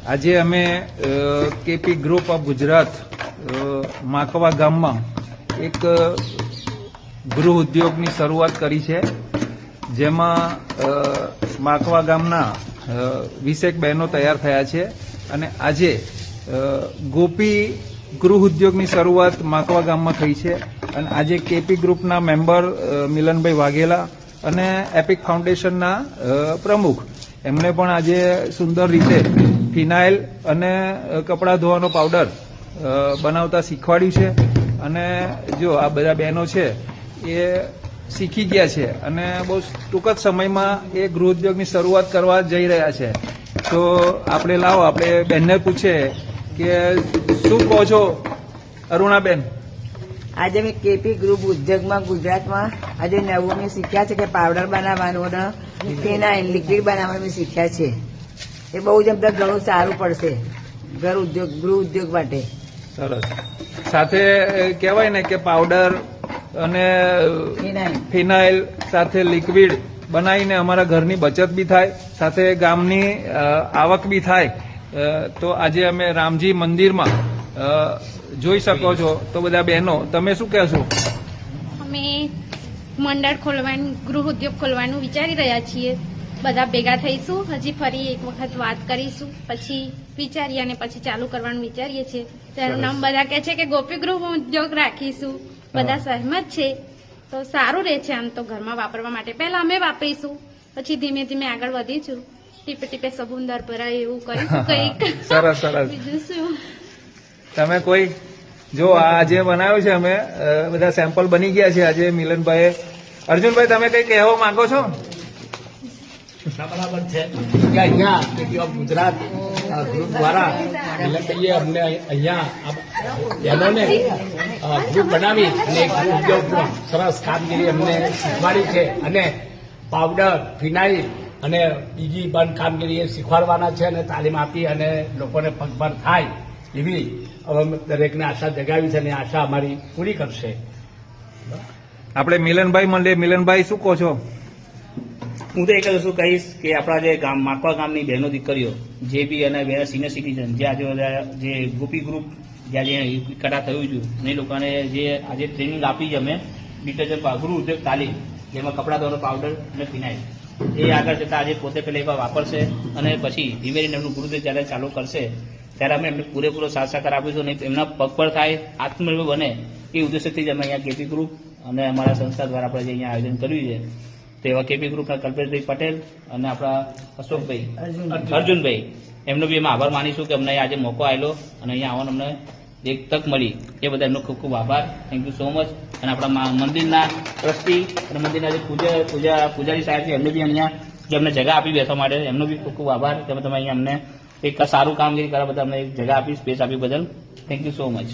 આજે અમે KP group of Gujarat માકવા ગામમાં એક ગૃહ ઉદ્યોગની શરૂઆત કરી છે, જેમાં માકવા ગામના 20 બહેનો તૈયાર થયા છે અને આજે ગોપી ગૃહ ઉદ્યોગની શરૂઆત માકવા ગામમાં થઈ છે અને આજે કેપી ગ્રુપના મેમ્બર મિલનભાઈ વાઘેલા અને એપિક ફાઉન્ડેશનના પ્રમુખ એમણે પણ આજે સુંદર રીતે ફિનાઇલ અને કપડાં ધોવાનો પાવડર બનાવતા શીખવાડ્યું છે અને જો આ બધા બહેનો છે એ શીખી ગયા છે અને બહુ ટૂંક જ સમયમાં એ ગૃહ ઉદ્યોગની શરૂઆત કરવા જઈ રહ્યા છે. તો આપણે લાવો આપણે બહેનને પૂછે કે શું કહો છો અરુણાબેન? આજે મેં કેપી ગ્રુપ ઉદ્યોગમાં ગુજરાતમાં આજે નવું મેં શીખ્યા છે કે પાવડર બનાવવાનું અને ફિનાઇલ લિક્વિડ બનાવવાનું મેં શીખ્યા છે. એ બહુ જ બધા ઘણું સારું પડશે ગૃહ ઉદ્યોગ માટે. સરસ. સાથે કહેવાય ને કે પાવડર અને ફિનાઇલ સાથે લિક્વિડ બનાવીને અમારા ઘરની બચત બી થાય, સાથે ગામની આવક બી થાય. તો આજે અમે રામજી મંદિરમાં જોઈ શકો છો. તો બધા બહેનો તમે શું કહેશો? અમે મંડળ ખોલવાનું, ગૃહ ઉદ્યોગ ખોલવાનું વિચારી રહ્યા છીએ. બધા ભેગા થઈશું, હજી ફરી એક વખત વાત કરીશું, પછી વિચારીએ અને પછી ચાલુ કરવાનું વિચારીએ છીએ. તેનું નામ બધા કહે છે કે ગોપી ગૃહ ઉદ્યોગ રાખીશું. બધા સહેમત છે તો સારું રહે છે. આમ તો ઘરમાં વાપરવા માટે પહેલા અમે વાપરીશું, પછી ધીમે ધીમે આગળ વધીશું. ટીપે ટીપે સબુંદર ભરાય એવું કરીશું કંઈક. સરસ સરસ. બીજું શું? તમે કોઈ જો આ જે બનાવ્યું છે અમે બધા સેમ્પલ બની ગયા છે આજે મિલનભાઈ. અર્જુનભાઈ તમે કઈ કહેવા માંગો છો? બરાબર છે કે અહીંયા કેપી ઓફ ગુજરાત ગ્રુપ દ્વારા મિલનભાઈએ અમને અહીંયા બહેનોને ગ્રુપ બનાવી અને ગૃહ ઉદ્યોગમાં સરસ કામગીરી અમને શીખવાડી છે અને પાવડર, ફિનાઇલ અને બીજી બંધ કામગીરી એ શીખવાડવાના છે અને તાલીમ આપી અને લોકોને પગભર થાય એવી અમે દરેકને આશા જગાવી છે અને આશા અમારી પૂરી કરશે. આપણે મિલનભાઈ મળીએ. મિલનભાઈ શું કહો છો? હું તો એક જ વસ્તુ કહીશ કે આપણા જે ગામ માકવા ગામની બહેનો દીકરીઓ જે બી અને બે સિનિયર સિટીઝન જે આજે જે ગોપી ગ્રુપ જ્યાં જે કડા થયું છે એ લોકોને જે આજે ટ્રેનિંગ આપી છે અમે ડિટર્જન્ટ ગૃહ ઉદ્યોગ તાલીમ, જેમાં કપડાં ધોવાનો પાવડર અને ફિનાઇલ, એ આગળ જતાં આજે પોતે પહેલાં એકવાર વાપરશે અને પછી ધીમે ધીમે એમનું ગૃહ ઉદ્યોગ જ્યારે ચાલુ કરશે ત્યારે અમે એમને પૂરેપૂરો સાથ સહકાર આપીશું અને એમના પગભર થાય, આત્મનિર્ભર બને એ ઉદ્દેશ્યથી જ અમે અહીંયા કેપી ગ્રુપ અને અમારા સંસ્થા દ્વારા આપણે જે અહીંયા આયોજન કર્યું છે. તો એવા કેપી ગ્રુપના કલ્પેશભાઈ પટેલ અને આપણા અશોકભાઈ અર્જુનભાઈ એમનો બી અમે આભાર માનીશું કે અમને આજે મોકો આવેલો અને અહીંયા આવવાનો અમને એક તક મળી. એ બધા એમનો ખૂબ ખૂબ આભાર. Thank you so much. અને આપણા મંદિરના ટ્રસ્ટી અને મંદિરના જે પૂજારી સાહેબ છે એમને બી અહીંયા જે અમને જગા આપી બેસવા માટે એમનો બી ખૂબ ખૂબ આભાર કે તમે અહીંયા અમને એક સારું કામગીરી કરવા બદલ અમને એક જગા આપી, સ્પેસ આપી બદલ થેન્ક યુ સો મચ.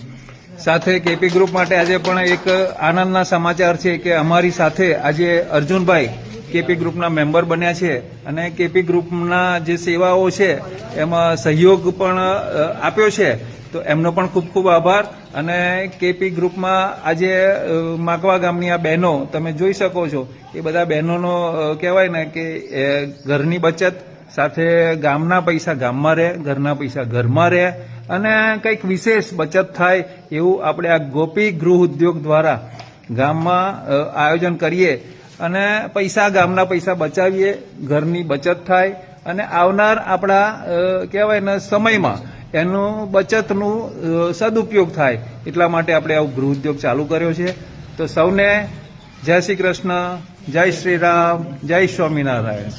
સાથે કેપી ગ્રુપ માટે આજે પણ એક આનંદના સમાચાર છે કે અમારી સાથે આજે અર્જુનભાઈ કેપી ગ્રુપના મેમ્બર બન્યા છે અને કેપી ગ્રુપના જે સેવાઓ છે એમાં સહયોગ પણ આપ્યો છે. તો એમનો પણ ખૂબ ખૂબ આભાર. અને કેપી ગ્રુપમાં આજે માકવા ગામની આ બહેનો તમે જોઈ શકો છો. એ બધા બહેનોનો કહેવાય ને કે ઘરની બચત સાથે ગામના પૈસા ગામમાં રહે, ઘરના પૈસા ઘરમાં રહે અને કંઈક વિશેષ બચત થાય એવું આપણે આ ગોપી ગૃહ ઉદ્યોગ દ્વારા ગામમાં આયોજન કરીએ અને ગામના પૈસા બચાવીએ, ઘરની બચત થાય અને આવનાર આપણા કહેવાય ને સમયમાં એનું બચતનું સદુપયોગ થાય. એટલા માટે આપણે આવો ગૃહ ઉદ્યોગ ચાલુ કર્યો છે. તો સૌને જય શ્રી કૃષ્ણ, જય શ્રી રામ, જય સ્વામિનારાયણ.